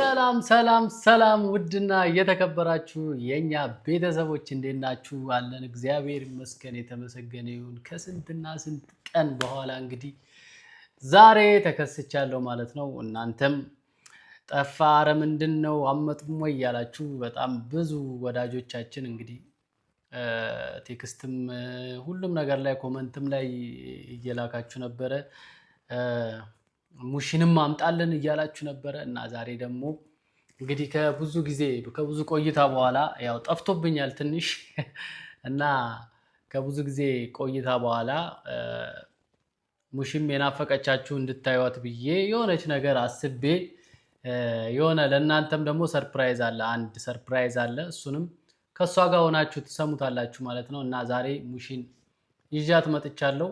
ሰላም ሰላም ሰላም ውድና የተከበራችሁ የኛ ቤተሰቦች እንዴት ናችሁ? አለን እግዚአብሔር ይመስገን የተመሰገነ ይሁን። ከስንትና ስንት ቀን በኋላ እንግዲህ ዛሬ ተከስቻለሁ ማለት ነው። እናንተም ጠፋ ኧረ ምንድነው አመጡም ወይ ያላችሁ በጣም ብዙ ወዳጆቻችን እንግዲህ ቴክስትም ሁሉም ነገር ላይ ኮመንትም ላይ እየላካችሁ ነበረ። ሙሽንም አምጣልን እያላችሁ ነበረ እና ዛሬ ደግሞ እንግዲህ ከብዙ ቆይታ በኋላ ያው ጠፍቶብኛል ትንሽ እና ከብዙ ጊዜ ቆይታ በኋላ ሙሽም የናፈቀቻችሁ እንድታዩት ብዬ የሆነች ነገር አስቤ የሆነ ለእናንተም ደግሞ ሰርፕራይዝ አለ፣ አንድ ሰርፕራይዝ አለ። እሱንም ከሷ ጋር ሆናችሁ ትሰሙታላችሁ ማለት ነው እና ዛሬ ሙሽን ይዣት መጥቻለሁ።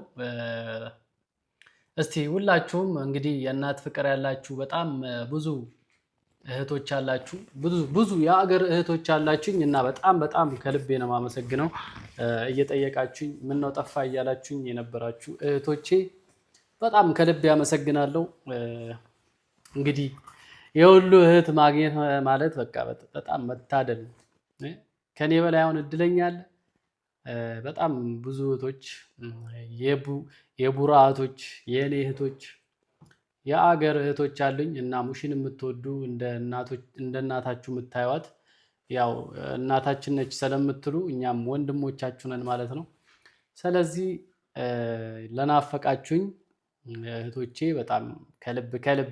እስቲ ሁላችሁም እንግዲህ የእናት ፍቅር ያላችሁ በጣም ብዙ እህቶች አላችሁ፣ ብዙ የአገር እህቶች አላችሁኝ እና በጣም ከልቤ ነው የማመሰግነው። እየጠየቃችሁኝ ምን ነው ጠፋ እያላችሁኝ የነበራችሁ እህቶቼ በጣም ከልቤ አመሰግናለሁ። እንግዲህ የሁሉ እህት ማግኘት ማለት በቃ በጣም መታደል ነው። ከኔ በላይ አሁን እድለኛ አለ? በጣም ብዙ እህቶች የቡራ እህቶች የኔ እህቶች የአገር እህቶች አሉኝ እና ሙሽን የምትወዱ እንደ እናታችሁ የምታዩት ያው እናታችን ነች ስለምትሉ እኛም ወንድሞቻችሁ ነን ማለት ነው። ስለዚህ ለናፈቃችሁኝ እህቶቼ በጣም ከልብ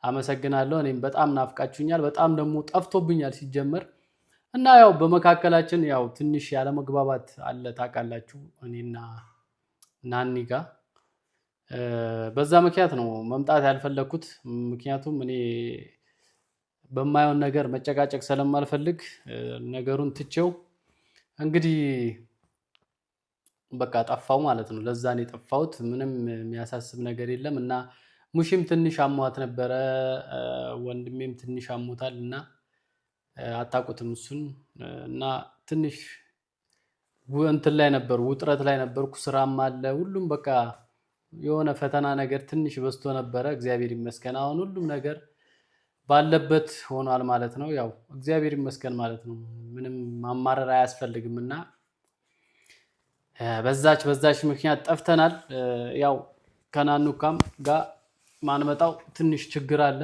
አመሰግናለሁ። እኔም በጣም ናፍቃችሁኛል፣ በጣም ደግሞ ጠፍቶብኛል ሲጀመር እና ያው በመካከላችን ያው ትንሽ ያለመግባባት አለ ታውቃላችሁ፣ እኔና ናኒ ጋር በዛ ምክንያት ነው መምጣት ያልፈለኩት። ምክንያቱም እኔ በማየውን ነገር መጨቃጨቅ ስለማልፈልግ ነገሩን ትቼው እንግዲህ በቃ ጠፋው ማለት ነው። ለዛ ነው የጠፋሁት። ምንም የሚያሳስብ ነገር የለም እና ሙሽም ትንሽ አሟት ነበረ፣ ወንድሜም ትንሽ አሞታል እና አታውቁትም እሱን እና ትንሽ እንትን ላይ ነበር፣ ውጥረት ላይ ነበርኩ። ስራም አለ ሁሉም በቃ የሆነ ፈተና ነገር ትንሽ በዝቶ ነበረ። እግዚአብሔር ይመስገን አሁን ሁሉም ነገር ባለበት ሆኗል ማለት ነው። ያው እግዚአብሔር ይመስገን ማለት ነው። ምንም ማማረር አያስፈልግም እና በዛች ምክንያት ጠፍተናል። ያው ከናኑካም ጋር ማንመጣው ትንሽ ችግር አለ።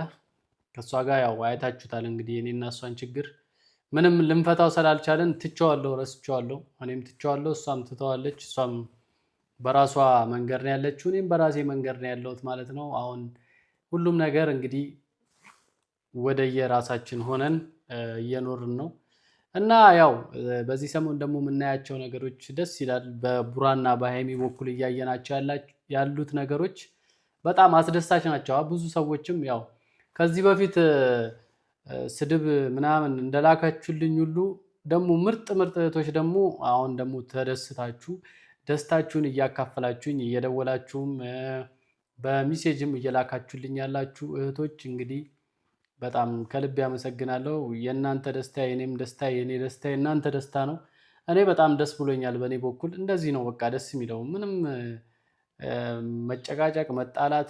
ከሷ ጋር ያው አይታችሁታል እንግዲህ የኔና እሷን ችግር ምንም ልንፈታው ስላልቻለን ትቼዋለሁ፣ ረስቼዋለሁ። እኔም ትቼዋለሁ፣ እሷም ትተዋለች። እሷም በራሷ መንገድ ነው ያለችው፣ እኔም በራሴ መንገድ ነው ያለሁት ማለት ነው። አሁን ሁሉም ነገር እንግዲህ ወደየራሳችን ሆነን እየኖርን ነው እና ያው በዚህ ሰሞን ደግሞ የምናያቸው ነገሮች ደስ ይላል። በቡራና በሃይሚ በኩል እያየናቸው ያሉት ነገሮች በጣም አስደሳች ናቸው። ብዙ ሰዎችም ያው ከዚህ በፊት ስድብ ምናምን እንደላካችሁልኝ ሁሉ ደግሞ ምርጥ እህቶች ደግሞ አሁን ደግሞ ተደስታችሁ ደስታችሁን እያካፈላችሁኝ እየደወላችሁም በሚሴጅም እየላካችሁልኝ ያላችሁ እህቶች እንግዲህ በጣም ከልብ ያመሰግናለሁ። የእናንተ ደስታ የኔም ደስታ፣ የኔ ደስታ የእናንተ ደስታ ነው። እኔ በጣም ደስ ብሎኛል። በእኔ በኩል እንደዚህ ነው በቃ ደስ የሚለው። ምንም መጨቃጨቅ መጣላት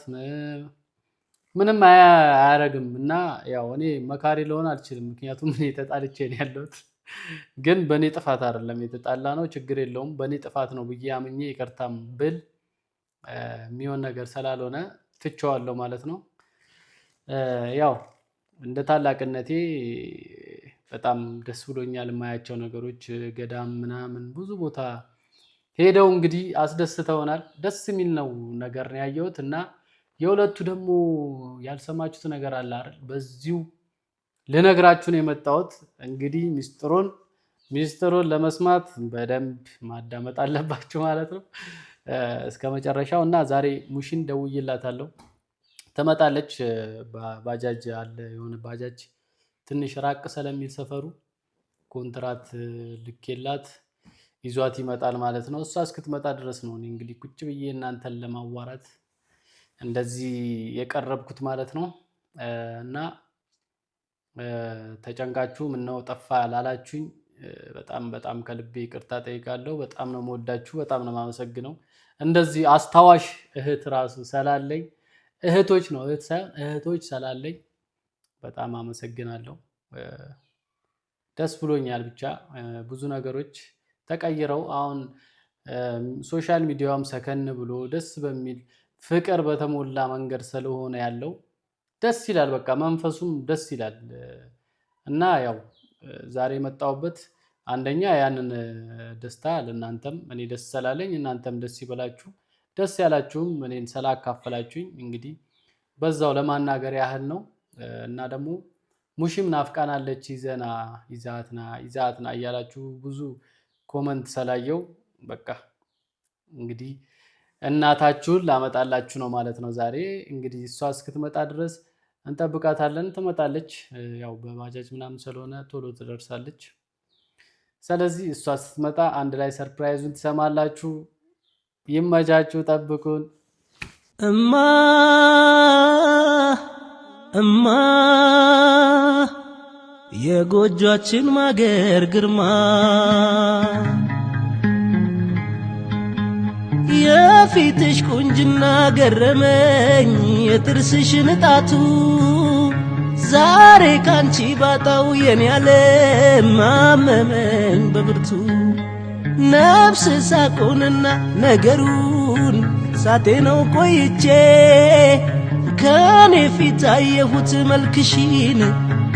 ምንም አያረግም እና ያው እኔ መካሪ ልሆን አልችልም፣ ምክንያቱም እኔ ተጣልቼ ነው ያለሁት። ግን በእኔ ጥፋት አይደለም የተጣላ ነው፣ ችግር የለውም በእኔ ጥፋት ነው ብዬ አምኜ ይቅርታም ብል የሚሆን ነገር ስላልሆነ ትቼዋለሁ ማለት ነው። ያው እንደ ታላቅነቴ በጣም ደስ ብሎኛል። የማያቸው ነገሮች ገዳም ምናምን ብዙ ቦታ ሄደው እንግዲህ አስደስተውናል። ደስ የሚል ነው ነገር ነው ያየሁት እና የሁለቱ ደግሞ ያልሰማችሁት ነገር አለ አይደል? በዚሁ ልነግራችሁ ነው የመጣሁት። እንግዲህ ሚስጥሩን ለመስማት በደንብ ማዳመጥ አለባችሁ ማለት ነው እስከ መጨረሻው እና ዛሬ ሙሽን ደውዬላታለሁ፣ ትመጣለች። ባጃጅ አለ የሆነ ባጃጅ ትንሽ ራቅ ስለሚል ሰፈሩ ኮንትራት ልኬላት ይዟት ይመጣል ማለት ነው። እሷ እስክትመጣ ድረስ ነው እኔ እንግዲህ ቁጭ ብዬ እናንተን ለማዋራት እንደዚህ የቀረብኩት ማለት ነው እና ተጨንቃችሁ ምነው ጠፋ ላላችሁኝ በጣም ከልቤ ይቅርታ ጠይቃለሁ። በጣም ነው የምወዳችሁ፣ በጣም ነው የማመሰግነው። እንደዚህ አስታዋሽ እህት ራሱ ስላለኝ እህቶች ነው እህት ሳይሆን እህቶች ስላለኝ በጣም አመሰግናለሁ። ደስ ብሎኛል። ብቻ ብዙ ነገሮች ተቀይረው አሁን ሶሻል ሚዲያውም ሰከን ብሎ ደስ በሚል ፍቅር በተሞላ መንገድ ስለሆነ ያለው ደስ ይላል። በቃ መንፈሱም ደስ ይላል እና ያው ዛሬ የመጣሁበት አንደኛ ያንን ደስታ ለእናንተም እኔ ደስ ስላለኝ እናንተም ደስ ይበላችሁ። ደስ ያላችሁም እኔን ስላካፈላችሁኝ እንግዲህ በዛው ለማናገር ያህል ነው እና ደግሞ ሙሽም ናፍቃናለች ይዛትና እያላችሁ ብዙ ኮመንት ስላየው በቃ እንግዲህ እናታችሁን ላመጣላችሁ ነው ማለት ነው። ዛሬ እንግዲህ እሷ እስክትመጣ ድረስ እንጠብቃታለን። ትመጣለች፣ ያው በባጃጅ ምናምን ስለሆነ ቶሎ ትደርሳለች። ስለዚህ እሷ ስትመጣ አንድ ላይ ሰርፕራይዙን ትሰማላችሁ። ይመቻችሁ፣ ጠብቁን። እማ እማ የጎጆአችን ማገር ግርማ የፊትሽ ቁንጅና ገረመኝ የጥርስሽ ንጣቱ ዛሬ ካንቺ ባጣው የኔ ዓለም አመመኝ በብርቱ ነፍስ ሳቁንና ነገሩን ሳቴነው ቆይቼ ከኔ ፊት አየሁት መልክሽን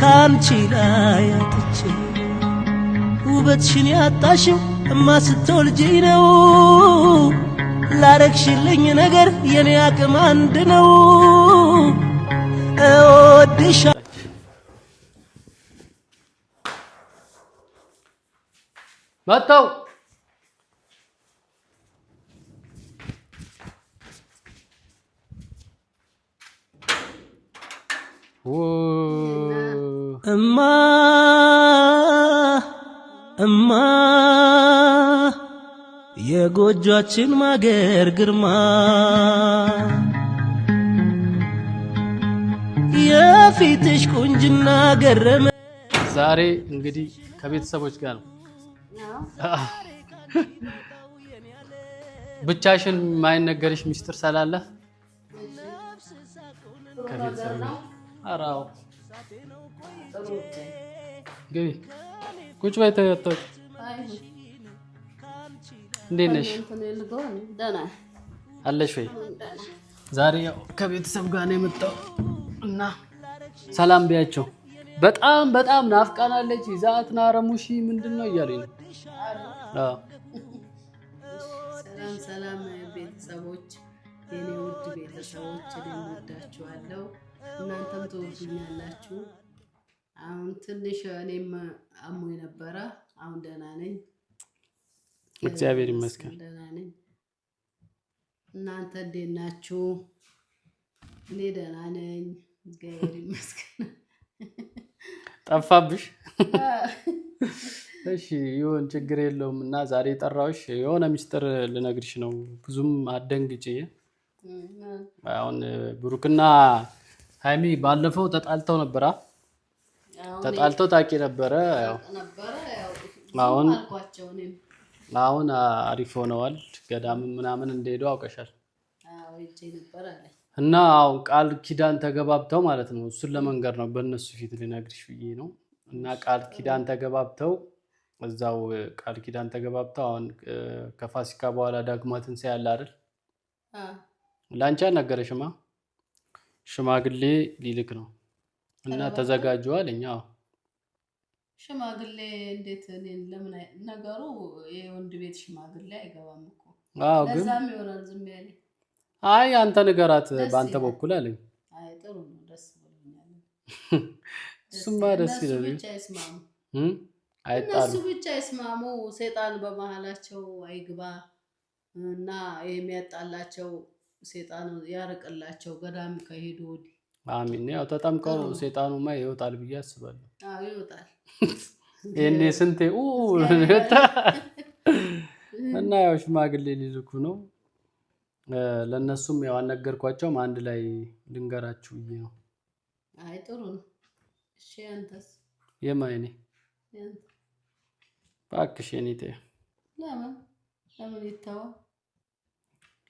ካንቺ ላይ አጥቼ ውበትሽን ያጣሽው እማ ስትወልጂ ነው ላረግሽልኝ ነገር የኔ አቅም አንድ ነው እወድሻ መጣው እማ እማ የጎጆአችን ማገር ግርማ የፊትሽ ቁንጅና ገረመ። ዛሬ እንግዲህ ከቤተሰቦች ጋር ነው። ብቻሽን ማይነገርሽ ሚስጥር ስላለ ከቤተሰብ ጋር አራው ግቢ ቁጭ በይ ተወጣች። እንዴት ነሽ? አለሽ ወይ? ዛሬ ያው ከቤተሰብ ጋር ነው የመጣው እና ሰላም ቢያቸው። በጣም በጣም ናፍቃናለች። ይዛትና ረሙሺ ምንድነው እያለኝ ነው። አዎ ሰላም ሰላም ቤተሰቦች፣ የኔ ውድ ቤተሰቦች እወዳችኋለሁ። እናንተም ትወዱኛላችሁ። አሁን ትንሽ እኔም አሞኝ ነበረ። አሁን ደህና ነኝ፣ እግዚአብሔር ይመስገን። ደህና ነኝ። እናንተ እንዴት ናችሁ? እኔ ደህና ነኝ፣ እግዚአብሔር ይመስገን። ጠፋብሽ? እሺ ይሁን፣ ችግር የለውም። እና ዛሬ ጠራውሽ የሆነ ሚስጥር ልነግርሽ ነው። ብዙም አደንግጬ። አሁን ብሩክና ሃይሚ ባለፈው ተጣልተው ነበራ። ተጣልተው ታቂ ነበረ። ያው አሁን አሪፍ ሆነዋል። ገዳም ምናምን እንደሄዱ አውቀሻል። እና አሁን ቃል ኪዳን ተገባብተው ማለት ነው። እሱን ለመንገር ነው በእነሱ ፊት ልነግርሽ ብዬ ነው። እና ቃል ኪዳን ተገባብተው እዛው ቃል ኪዳን ተገባብተው አሁን ከፋሲካ በኋላ ዳግማ ትንሣኤ ያለ አይደል? ላንቺ አልነገረሽማ? ሽማግሌ ሊልክ ነው እና ተዘጋጁ አለኝ። አዎ ሽማግሌ እንዴት? ለምን ነገሩ የወንድ ቤት ሽማግሌ አይገባም እኮ። አዎ ግን ለዛም ይሆናል ዝም ያለኝ። አይ አንተ ንገራት በአንተ በኩል አለኝ። አይ ጥሩ ነው፣ ደስ ብሎኛል። እሱማ ደስ ይላል። ብቻ ይስማሙ፣ አይጣሉ፣ እነሱ ብቻ ይስማሙ። ሰይጣን በመሃላቸው አይግባ እና የሚያጣላቸው ሰይጣን ያርቅላቸው ገዳም ከሄዱ ወዲህ። አሚን። ያው ተጠምቀው ሰይጣኑማ ይወጣል ብዬ አስባለሁ። አዎ ይወጣል። እኔ ስንቴ እና ያው ሽማግሌ ሊልኩ ነው። ለነሱም ያው አልነገርኳቸውም፣ አንድ ላይ ልንገራችሁ ብዬ ነው። አይ ጥሩ ነው። እሺ አንተስ? የማይኔ እባክሽ የኔ ተይው። ለምን ይተዋል?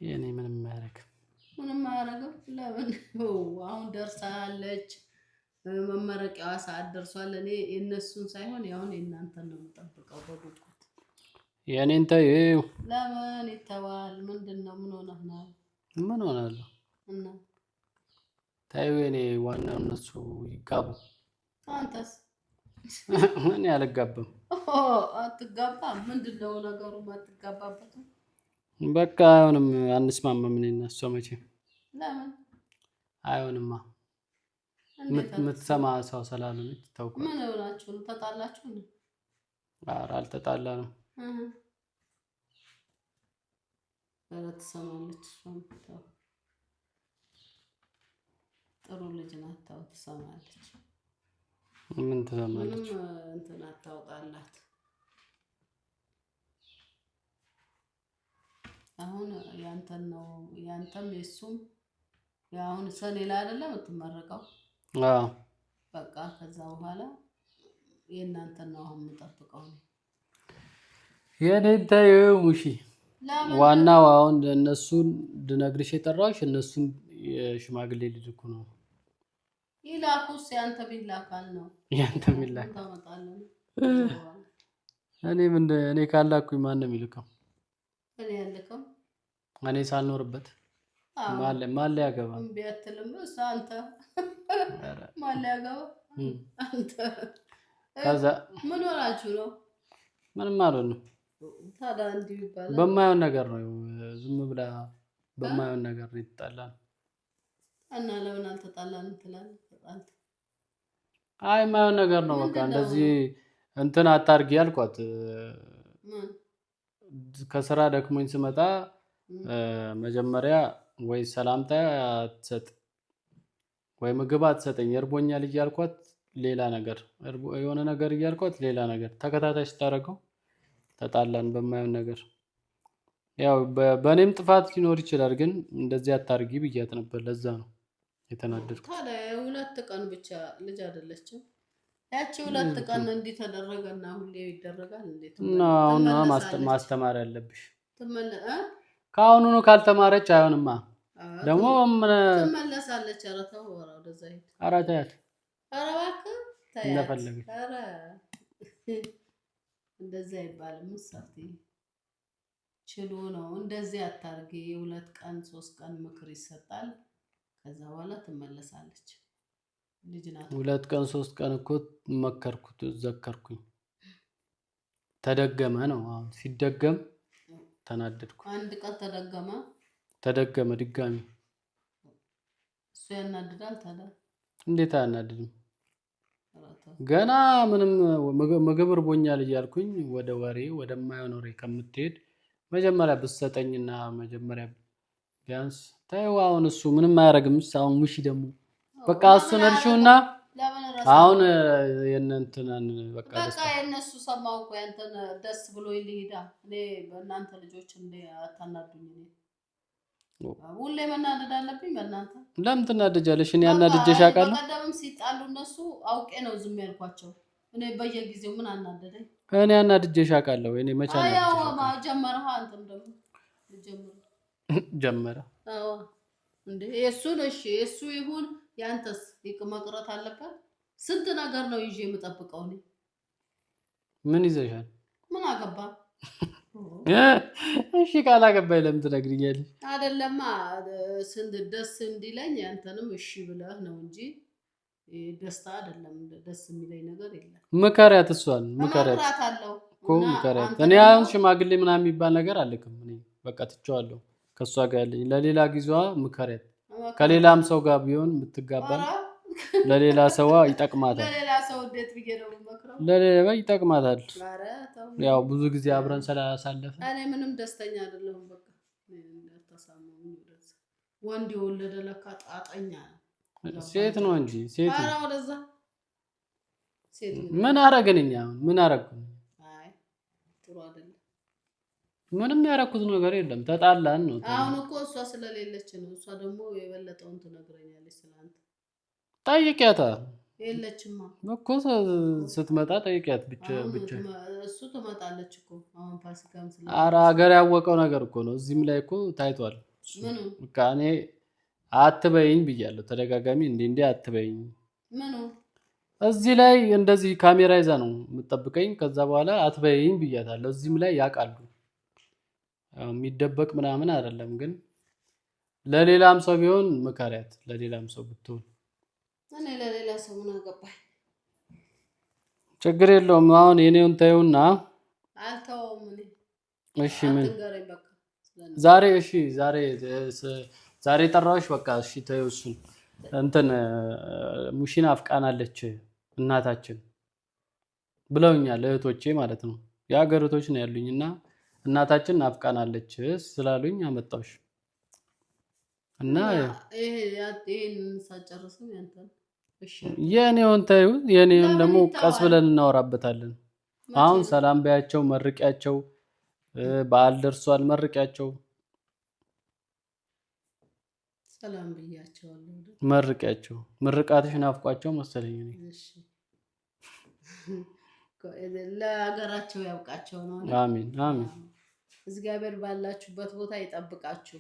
የኔ ምንም አያደርግም። ምንም አያደርግም። ለምን? አሁን ደርሳለች። መመረቂያዋ ሰዓት ደርሷል። እኔ የእነሱን ሳይሆን ያሁን የእናንተን ነው የምጠብቀው በጉጉት። የኔን ተይው። ለምን ይተዋል? ምንድን ነው? ምን ሆነህ ነው? ምን ሆናለሁ? እና ተይው። የኔ ዋናው እነሱ ይጋቡ። አንተስ? እኔ አልጋባም። አትጋባም? ምንድን ነው ነገሩ? አትጋባበት? በቃ አይሆንም፣ አንስማማም። እኔ እና እሷ መቼም ለምን አይሆንማ። የምትሰማ ሰው ስላልሆነች ታውቃለህ። ምን ሆናችሁ ነው? ተጣላችሁ ነው? ኧረ አልተጣላንም። ኧረ ትሰማለች። ጥሩ ልጅ ናት። ተው ትሰማለች። ምን ትሰማለች? ምንም እንትን አታውጣላት። አሁን ያንተን ነው ያንተም የሱም አሁን ሰኔ ላይ አይደለም የምትመረቀው? አዎ በቃ ከዛ በኋላ የእናንተን ነው አሁን የምጠብቀው። የኔን ተይው ሙሺ። ዋናው አሁን እነሱን ልነግርሽ የጠራሁሽ እነሱን የሽማግሌ ልልኩ ነው። ይላኩስ ያንተ ቢላካል ነው ያንተ ቢላክ ታመጣለህ። እኔ ካላኩኝ ማን ነው የሚልከው? እኔ ያልከው እኔ ሳልኖርበት ማን ሊያገባ? እምቢ አትልም እሱ አንተ ማን ሊያገባ አንተ። ከዛ ምን ሆናችሁ ነው? ምንም አልሆንም። ታዲያ እንዲህ ይባላል? በማየውን ነገር ነው። ዝም ብላ በማየውን ነገር ነው የተጣላን። እና ለምን አልተጣላንም ትላለህ? ተጣልተ አይ የማየውን ነገር ነው። በቃ እንደዚህ እንትን አታርጊ ያልኳት። ከስራ ደክሞኝ ስመጣ መጀመሪያ ወይ ሰላምታ አትሰጥ ወይ ምግብ አትሰጠኝ፣ እርቦኛል እያልኳት ሌላ ነገር፣ የሆነ ነገር እያልኳት ሌላ ነገር ተከታታይ ስታደርገው ተጣላን በማየውን ነገር። ያው በእኔም ጥፋት ሊኖር ይችላል፣ ግን እንደዚህ አታርጊ ብያት ነበር። ለዛ ነው የተናደድኩት። ታዲያ 2 ቀን ብቻ ልጅ አይደለችም ያቺ 2 ቀን እንዲህ ተደረገና ሁሌ ይደረጋል? እንዴት ነው አሁን ማስተማር ያለብሽ? ከአሁኑ ነው። ካልተማረች አይሆንማ። ደግሞ ትመለሳለች። ኧረ ተው፣ ኧረ ወደዛ ሂድ። ኧረ ተያት፣ ኧረ እባክህ ተያት። እንደፈለገች። ኧረ እንደዛ አይባልም። ምሳሌ ችሎ ነው። እንደዚህ አታርጊ። 2 ቀን 3 ቀን ምክር ይሰጣል። ከዛ በኋላ ትመለሳለች። ልጅ ናት። 2 ቀን 3 ቀን እኮ መከርኩት፣ ዘከርኩኝ። ተደገመ ነው። አሁን ሲደገም ተናደድኩ። 1 ቀን ተደገመ ድጋሚ። እሱ ያናድዳል። ታዲያ እንዴት አያናድድም? ገና ምንም ምግብ እርቦኛል እያልኩኝ ወደ ወሬ ወደማይሆን ወሬ ከምትሄድ መጀመሪያ ብትሰጠኝና መጀመሪያ ቢያንስ ተይው። አሁን እሱ ምንም አያደርግም። አሁን ሙሺ ደግሞ በቃ እሱን እርሺውና አሁን የእነንተን በቃ የእነሱ ሰማሁ እኮ ያንተን ደስ ብሎ ይልሂዳ። እኔ በእናንተ ልጆች እንደ አታናዱኝ። ሁሌ መናደድ አለብኝ በእናንተ? ለምን ትናደጃለሽ? እኔ ያናድጄሽ አውቃለሁ? በቀደምም ሲጣሉ እነሱ አውቄ ነው ዝም ያልኳቸው። እኔ በየጊዜው ምን አናደደኝ? እኔ ያናድጄሽ አውቃለሁ? እኔ መቼ ጀመረህ? አንተም ደግሞ ጀመረ። አዎ እንዴ የእሱን እሺ የእሱ ይሁን። ያንተስ መቅረት አለበት? ስንት ነገር ነው ይዤ የምጠብቀው እኔ። ምን ይዘሻል? ምን አገባ? እሺ ካላገባኝ ለምን ትነግሪኛለሽ? አይደለማ ስንት ደስ እንዲለኝ ያንተንም እሺ ብለህ ነው እንጂ ደስታ አይደለም። ደስ የሚለኝ ነገር የለም። ምከሪያት፣ እሷን ምከሪያት እኮ ምከሪያት። እኔ አሁን ሽማግሌ ምናምን የሚባል ነገር አልልክም። እኔ በቃ ትቼዋለሁ። ከእሷ ጋር ያለኝ ለሌላ ጊዜዋ ምከሪያት። ከሌላም ሰው ጋር ቢሆን የምትጋባል ለሌላ ሰው ይጠቅማታል። ለሌላ ሰው እንዴት ብዬ ነው የምመክረው? ለሌላ ይጠቅማታል። ያው ብዙ ጊዜ አብረን ስላሳለፈ እኔ ምንም ደስተኛ አይደለሁም። በቃ እንዳታሳመሙ። ወንድ የወለደ ለካ ጣጣኛ ነው። ሴት ነው እንጂ ሴት ነው። ወደዛ ሴት ምን አረግን እኛ? ምን አረግን? አይ ጥሩ አይደለም። ምንም ያረኩት ነገር የለም። ተጣላን ነው። አሁን እኮ እሷ ስለሌለች ነው። እሷ ደግሞ የበለጠውን ትነግረኛለች ስላንተ። ጠይቂያታ። የለችማ እኮ ስትመጣ ጠይቂያት። ብቻ እሱ ትመጣለች እኮ አሁን ፋሲካም ስለ ኧረ ሀገር ያወቀው ነገር እኮ ነው። እዚህም ላይ እኮ ታይቷል። ምኑ? በቃ እኔ አትበይኝ ብያለሁ ተደጋጋሚ። እንዴ አትበይኝ ምኑ እዚህ ላይ እንደዚህ ካሜራ ይዛ ነው የምትጠብቀኝ። ከዛ በኋላ አትበይኝ ብያታለሁ። እዚህም ላይ ያውቃሉ። የሚደበቅ ምናምን አይደለም። ግን ለሌላም ሰው ቢሆን ምከሪያት፣ ለሌላም ሰው ብትሆን። እኔ ለሌላ ሰው ምን አገባኝ? ችግር የለውም። አሁን የኔውን ታዩና አልተውም። እሺ ምን ዛሬ እሺ ዛሬ ጠራሁሽ። በቃ እሺ ተይው እሱን እንትን ሙሽና አፍቃናለች እናታችን ብለውኛል። እህቶቼ ማለት ነው የሀገር እህቶች ነው ያሉኝና እናታችን ናፍቃናለች ስላሉኝ አመጣሁሽ እና ይሄን ሳጨርስም ያንተን እሺ የኔውን ታዩ። የኔውን ደግሞ ቀስ ብለን እናወራበታለን። አሁን ሰላም በያቸው፣ መርቂያቸው። በዓል ደርሷል፣ መርቂያቸው። ሰላም ብያቸዋለሁ። መርቂያቸው። ምርቃትሽ ናፍቋቸው መሰለኝ። እሺ ለሀገራቸው ያብቃቸው ነው። አሜን አሜን። እግዚአብሔር ባላችሁበት ቦታ ይጠብቃችሁ።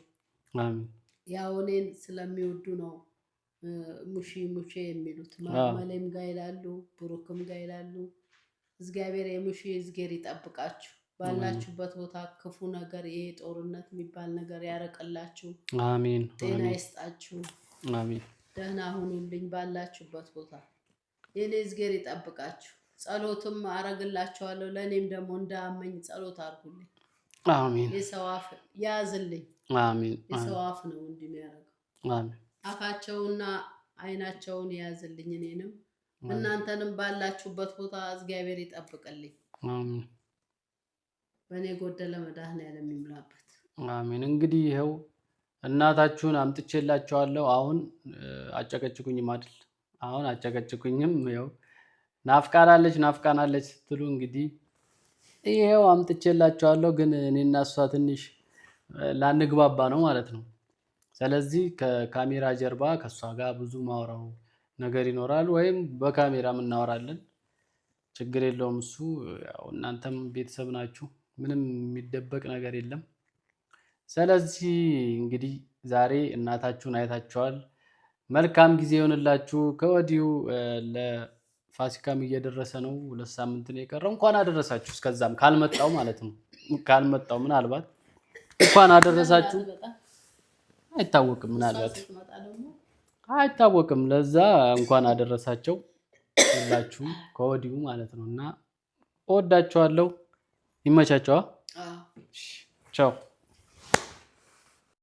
አሜን። ያው እኔን ስለሚወዱ ነው ሙሺ የሚሉት። ማለም ጋር ይላሉ፣ ብሩክም ጋር ይላሉ። እግዚአብሔር የሙሺ እዝጌር ይጠብቃችሁ። ባላችሁበት ቦታ ክፉ ነገር፣ ይሄ ጦርነት የሚባል ነገር ያረቀላችሁ። አሜን። ጤና ይስጣችሁ። አሜን። ደህና ሁኑልኝ ባላችሁበት ቦታ። የኔ እዝጌር ይጠብቃችሁ። ጸሎትም አረግላችኋለሁ። ለኔም ደግሞ እንዳመኝ ጸሎት አርጉልኝ። አሜን። የሰው አፍ ያዝልኝ። አሜን። የሰው አፍ ነው እንዲህ የሚያደርገው። አሜን። አፋቸውና አይናቸውን ያዝልኝ። እኔንም እናንተንም ባላችሁበት ቦታ እግዚአብሔር ይጠብቅልኝ። አሜን። በእኔ ጎደለ መድኃኒዓለም ይምላበት። አሜን። እንግዲህ ይኸው እናታችሁን አምጥቼላችኋለሁ። አሁን አጨቀጭቁኝም አይደል? አሁን አጨቀጭቁኝም። ይኸው ናፍቃናለች ስትሉ እንግዲህ ይኸው አምጥቼላችኋለሁ። ግን እኔና እሷ ትንሽ ላንግባባ ነው ማለት ነው። ስለዚህ ከካሜራ ጀርባ ከእሷ ጋር ብዙ ማውራው ነገር ይኖራል፣ ወይም በካሜራም እናወራለን። ችግር የለውም እሱ። ያው እናንተም ቤተሰብ ናችሁ፣ ምንም የሚደበቅ ነገር የለም። ስለዚህ እንግዲህ ዛሬ እናታችሁን አይታችኋል። መልካም ጊዜ ይሆንላችሁ። ከወዲሁ ለፋሲካም እየደረሰ ነው። 2 ሳምንት ነው የቀረው። እንኳን አደረሳችሁ። እስከዛም ካልመጣው ማለት ነው። ካልመጣው ምናልባት እንኳን አደረሳችሁ። አይታወቅም፣ ምናልባት አይታወቅም። ለዛ እንኳን አደረሳቸው ሁላችሁም ከወዲሁ ማለት ነው። እና እወዳችኋለሁ። ይመቻችኋል። ቻው